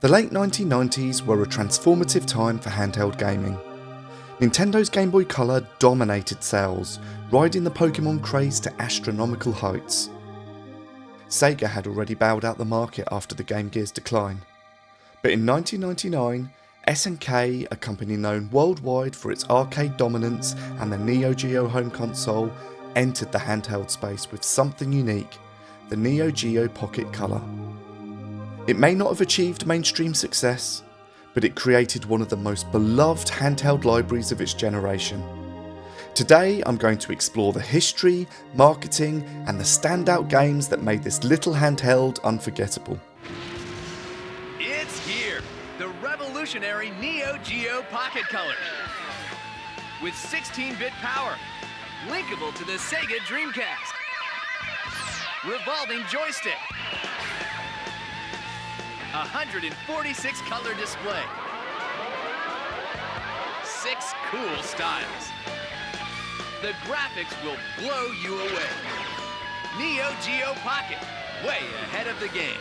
The late 1990s were a transformative time for handheld gaming. Nintendo's Game Boy Color dominated sales, riding the Pokemon craze to astronomical heights. Sega had already bowed out the market after the Game Gear's decline. But in 1999, SNK, a company known worldwide for its arcade dominance and the Neo Geo home console, entered the handheld space with something unique, the Neo Geo Pocket Color. It may not have achieved mainstream success, but it created one of the most beloved handheld libraries of its generation. Today I'm going to explore the history, marketing and the standout games that made this little handheld unforgettable. It's here, the revolutionary Neo Geo Pocket Color. With 16-bit power, linkable to the Sega Dreamcast, revolving joystick, 146 color display, 6 cool styles. The graphics will blow you away. Neo Geo Pocket, way ahead of the game.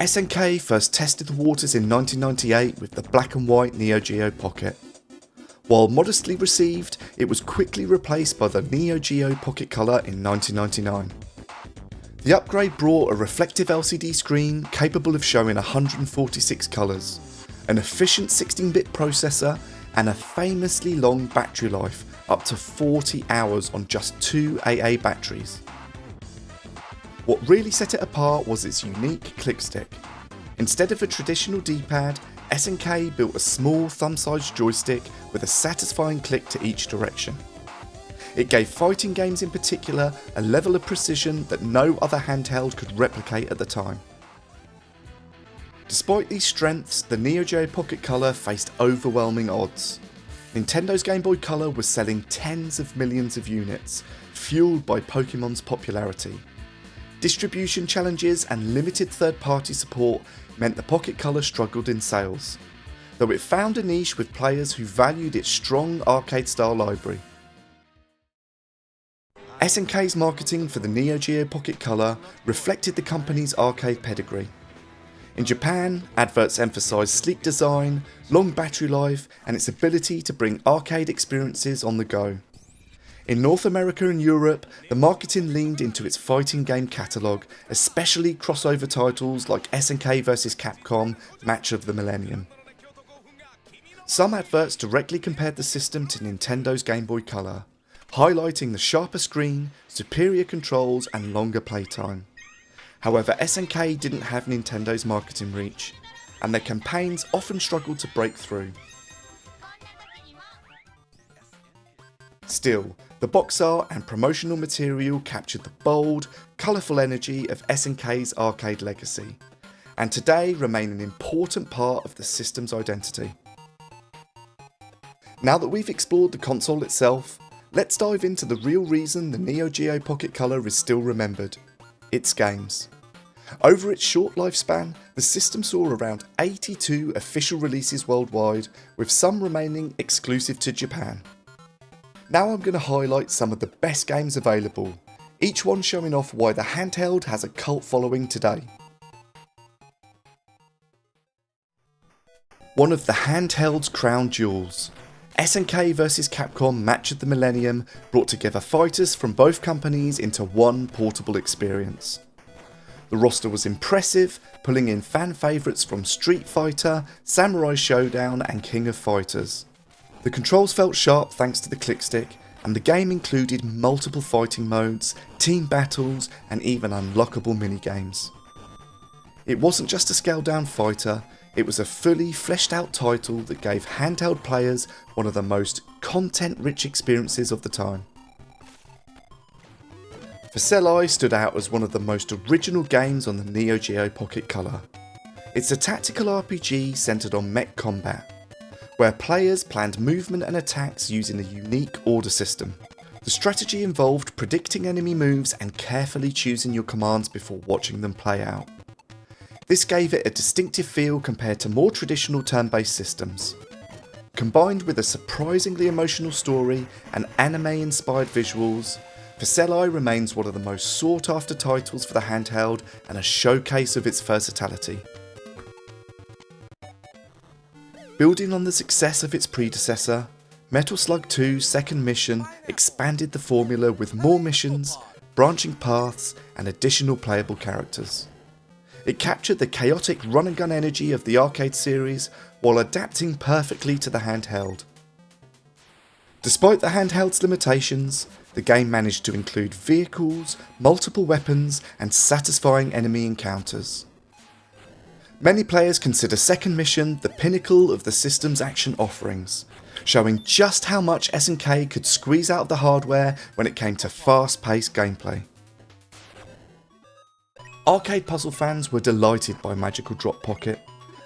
SNK first tested the waters in 1998 with the black and white Neo Geo Pocket. While modestly received, it was quickly replaced by the Neo Geo Pocket Color in 1999. The upgrade brought a reflective LCD screen capable of showing 146 colours, an efficient 16-bit processor and a famously long battery life, up to 40 hours on just 2 AA batteries. What really set it apart was its unique click stick. Instead of a traditional D-pad, SNK built a small thumb-sized joystick with a satisfying click to each direction. It gave fighting games in particular a level of precision that no other handheld could replicate at the time. Despite these strengths, the Neo Geo Pocket Color faced overwhelming odds. Nintendo's Game Boy Color was selling tens of millions of units, fueled by Pokemon's popularity. Distribution challenges and limited third-party support meant the Pocket Color struggled in sales, though it found a niche with players who valued its strong arcade-style library. SNK's marketing for the Neo Geo Pocket Color reflected the company's arcade pedigree. In Japan, Adverts emphasised sleek design, long battery life and its ability to bring arcade experiences on the go. In North America and Europe, the marketing leaned into its fighting game catalogue, especially crossover titles like SNK vs Capcom Match of the Millennium. Some adverts directly compared the system to Nintendo's Game Boy Color, highlighting the sharper screen, superior controls and longer playtime. However, SNK didn't have Nintendo's marketing reach, and their campaigns often struggled to break through. Still, the box art and promotional material captured the bold, colourful energy of SNK's arcade legacy, and today remain an important part of the system's identity. Now that we've explored the console itself, let's dive into the real reason the Neo Geo Pocket Color is still remembered: its games. Over its short lifespan, the system saw around 82 official releases worldwide, with some remaining exclusive to Japan. Now I'm going to highlight some of the best games available, each one showing off why the handheld has a cult following today. One of the handheld's crown jewels, SNK vs Capcom Match of the Millennium brought together fighters from both companies into one portable experience. The roster was impressive, pulling in fan favourites from Street Fighter, Samurai Showdown and King of Fighters. The controls felt sharp thanks to the click stick, and the game included multiple fighting modes, team battles and even unlockable minigames. It wasn't just a scaled down fighter, it was a fully fleshed out title that gave handheld players one of the most content rich experiences of the time. Colori stood out as one of the most original games on the Neo Geo Pocket Color. It's a tactical RPG centred on mech combat, where players planned movement and attacks using a unique order system. The strategy involved predicting enemy moves and carefully choosing your commands before watching them play out. This gave it a distinctive feel compared to more traditional turn-based systems. Combined with a surprisingly emotional story and anime-inspired visuals, Colori remains one of the most sought-after titles for the handheld and a showcase of its versatility. Building on the success of its predecessor, Metal Slug 2's second mission expanded the formula with more missions, branching paths, and additional playable characters. It captured the chaotic run-and-gun energy of the arcade series while adapting perfectly to the handheld. Despite the handheld's limitations, the game managed to include vehicles, multiple weapons, and satisfying enemy encounters. Many players consider Second Mission the pinnacle of the system's action offerings, showing just how much SNK could squeeze out of the hardware when it came to fast-paced gameplay. Arcade puzzle fans were delighted by Magical Drop Pocket,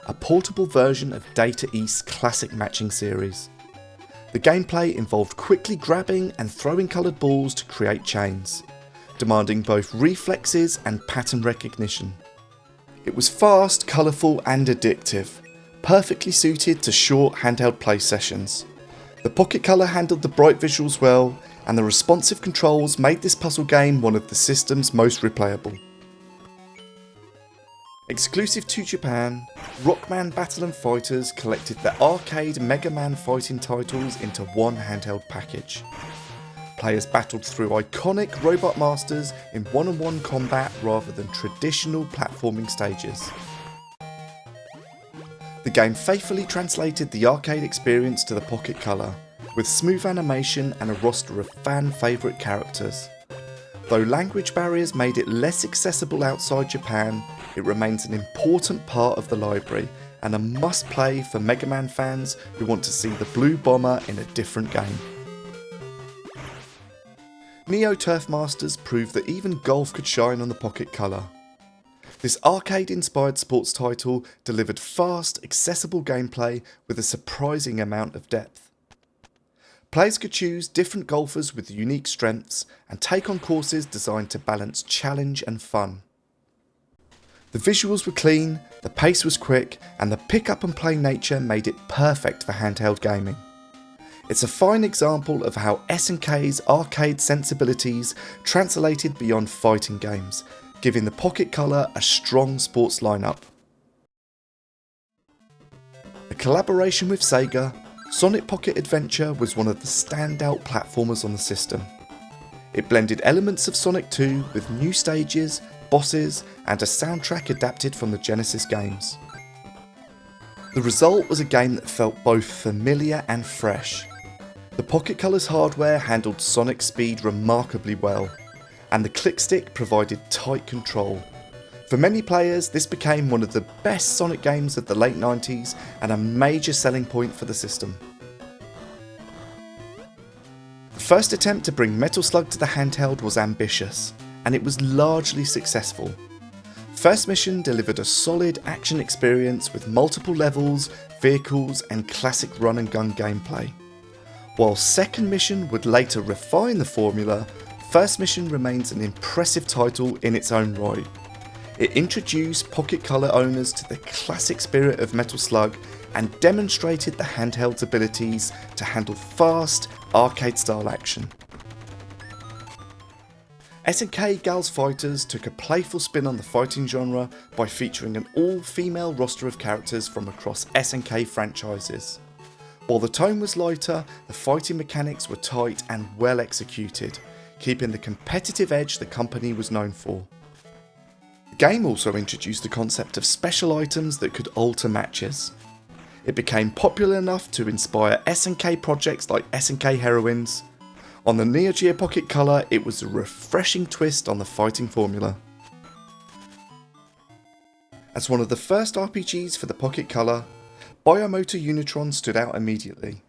a portable version of Data East's classic matching series. The gameplay involved quickly grabbing and throwing coloured balls to create chains, demanding both reflexes and pattern recognition. It was fast, colourful and addictive, perfectly suited to short handheld play sessions. The Pocket Color handled the bright visuals well, and the responsive controls made this puzzle game one of the system's most replayable. Exclusive to Japan, Rockman Battle & Fighters collected the arcade Mega Man fighting titles into one handheld package. Players battled through iconic robot masters in one-on-one combat rather than traditional platforming stages. The game faithfully translated the arcade experience to the Pocket Color, with smooth animation and a roster of fan favourite characters. Though language barriers made it less accessible outside Japan, it remains an important part of the library and a must-play for Mega Man fans who want to see the Blue Bomber in a different game. Neo Turf Masters proved that even golf could shine on the Pocket Color. This arcade-inspired sports title delivered fast, accessible gameplay with a surprising amount of depth. Players could choose different golfers with unique strengths and take on courses designed to balance challenge and fun. The visuals were clean, the pace was quick, and the pick-up and play nature made it perfect for handheld gaming. It's a fine example of how SNK's arcade sensibilities translated beyond fighting games, giving the Pocket Color a strong sports lineup. A collaboration with Sega, Sonic Pocket Adventure was one of the standout platformers on the system. It blended elements of Sonic 2 with new stages, bosses, and a soundtrack adapted from the Genesis games. The result was a game that felt both familiar and fresh. The Pocket Color's hardware handled Sonic speed remarkably well, and the clickstick provided tight control. For many players, this became one of the best Sonic games of the late 90s and a major selling point for the system. The first attempt to bring Metal Slug to the handheld was ambitious, and it was largely successful. First Mission delivered a solid action experience with multiple levels, vehicles, and classic run and gun gameplay. While Second Mission would later refine the formula, First Mission remains an impressive title in its own right. It introduced Pocket Color owners to the classic spirit of Metal Slug and demonstrated the handheld's abilities to handle fast, arcade-style action. SNK Gals Fighters took a playful spin on the fighting genre by featuring an all-female roster of characters from across SNK franchises. While the tone was lighter, the fighting mechanics were tight and well executed, keeping the competitive edge the company was known for. The game also introduced the concept of special items that could alter matches. It became popular enough to inspire SNK projects like SNK Heroines. On the Neo Geo Pocket Color, it was a refreshing twist on the fighting formula. As one of the first RPGs for the Pocket Color, Biomotor Unitron stood out immediately.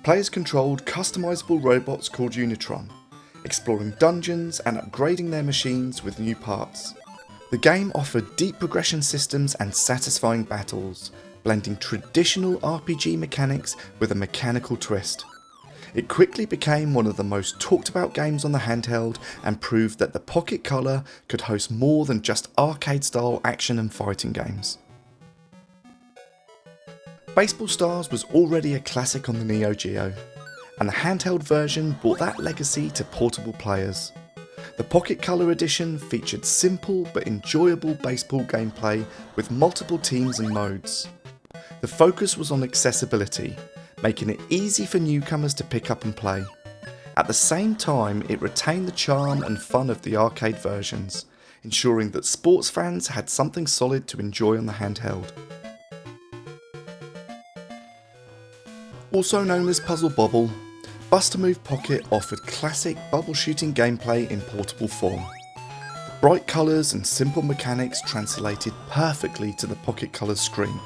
Players controlled customizable robots called Unitron, exploring dungeons and upgrading their machines with new parts. The game offered deep progression systems and satisfying battles, blending traditional RPG mechanics with a mechanical twist. It quickly became one of the most talked about games on the handheld and proved that the Pocket Color could host more than just arcade-style action and fighting games. Baseball Stars was already a classic on the Neo Geo, and the handheld version brought that legacy to portable players. The Pocket Color edition featured simple but enjoyable baseball gameplay with multiple teams and modes. The focus was on accessibility, making it easy for newcomers to pick up and play. At the same time, it retained the charm and fun of the arcade versions, ensuring that sports fans had something solid to enjoy on the handheld. Also known as Puzzle Bobble, Bust-A-Move Pocket offered classic bubble shooting gameplay in portable form. The bright colours and simple mechanics translated perfectly to the Pocket Color screen,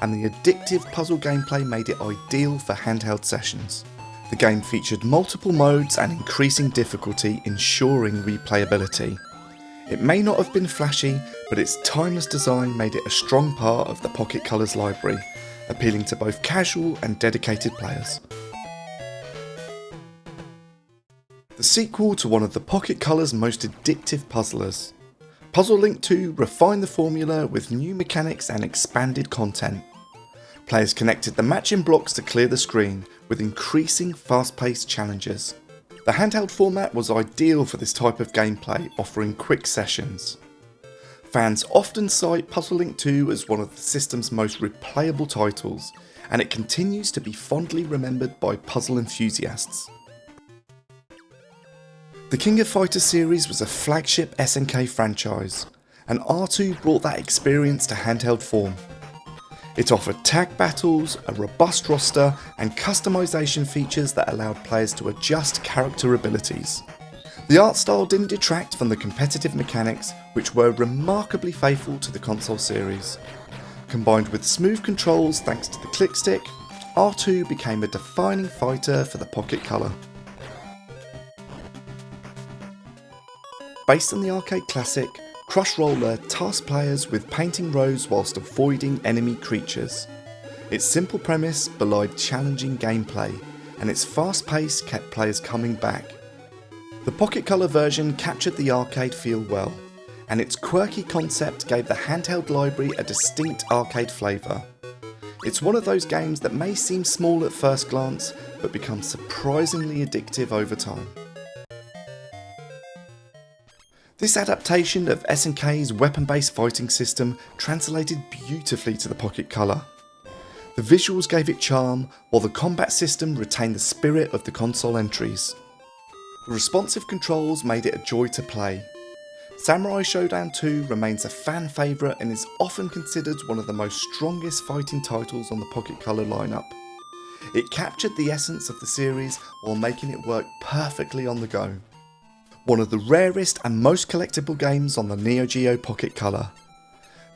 and the addictive puzzle gameplay made it ideal for handheld sessions. The game featured multiple modes and increasing difficulty, ensuring replayability. It may not have been flashy, but its timeless design made it a strong part of the Pocket Color's library, appealing to both casual and dedicated players. The sequel to one of the Pocket Color's most addictive puzzlers, Puzzle Link 2 refined the formula with new mechanics and expanded content. Players connected the matching blocks to clear the screen, with increasing fast-paced challenges. The handheld format was ideal for this type of gameplay, offering quick sessions. Fans often cite Puzzle Link 2 as one of the system's most replayable titles, and it continues to be fondly remembered by puzzle enthusiasts. The King of Fighters series was a flagship SNK franchise, and R2 brought that experience to handheld form. It offered tag battles, a robust roster, and customization features that allowed players to adjust character abilities. The art style didn't detract from the competitive mechanics, which were remarkably faithful to the console series. Combined with smooth controls thanks to the click stick, R2 became a defining fighter for the Pocket Color. Based on the arcade classic, Crush Roller tasked players with painting rows whilst avoiding enemy creatures. Its simple premise belied challenging gameplay, and its fast pace kept players coming back. The Pocket Color version captured the arcade feel well, and its quirky concept gave the handheld library a distinct arcade flavour. It's one of those games that may seem small at first glance, but becomes surprisingly addictive over time. This adaptation of SNK's weapon-based fighting system translated beautifully to the Pocket Color. The visuals gave it charm, while the combat system retained the spirit of the console entries. The responsive controls made it a joy to play. Samurai Showdown 2 remains a fan favourite and is often considered one of the most strongest fighting titles on the Pocket Color lineup. It captured the essence of the series while making it work perfectly on the go. One of the rarest and most collectible games on the Neo Geo Pocket Color.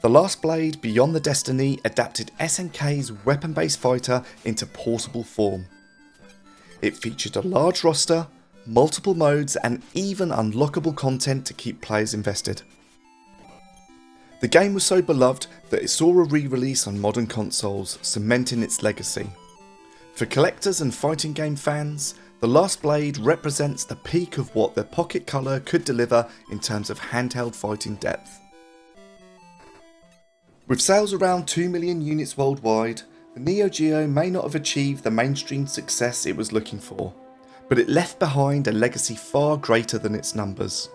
The Last Blade Beyond the Destiny adapted SNK's weapon-based fighter into portable form. It featured a large roster, multiple modes, and even unlockable content to keep players invested. The game was so beloved that it saw a re-release on modern consoles, cementing its legacy. For collectors and fighting game fans, The Last Blade represents the peak of what the Pocket Color could deliver in terms of handheld fighting depth. With sales around 2 million units worldwide, the Neo Geo may not have achieved the mainstream success it was looking for, but it left behind a legacy far greater than its numbers.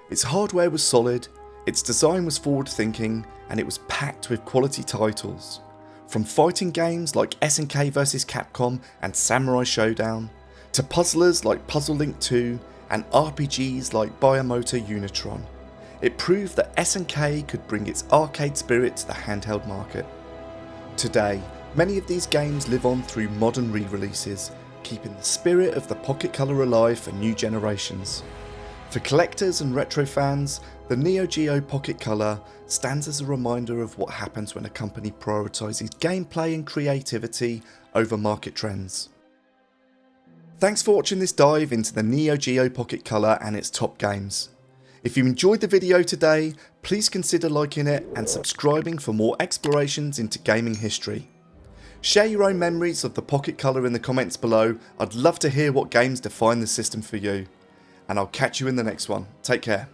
Its hardware was solid, its design was forward-thinking, and it was packed with quality titles. From fighting games like SNK vs Capcom and Samurai Showdown, to puzzlers like Puzzle Link 2 and RPGs like Biomotor Unitron, it proved that SNK could bring its arcade spirit to the handheld market. Today, many of these games live on through modern re-releases, keeping the spirit of the Pocket Color alive for new generations. For collectors and retro fans, the Neo Geo Pocket Color stands as a reminder of what happens when a company prioritises gameplay and creativity over market trends. Thanks for watching this dive into the Neo Geo Pocket Color and its top games. If you enjoyed the video today, please consider liking it and subscribing for more explorations into gaming history. Share your own memories of the Pocket Color in the comments below. I'd love to hear what games define the system for you. And I'll catch you in the next one. Take care.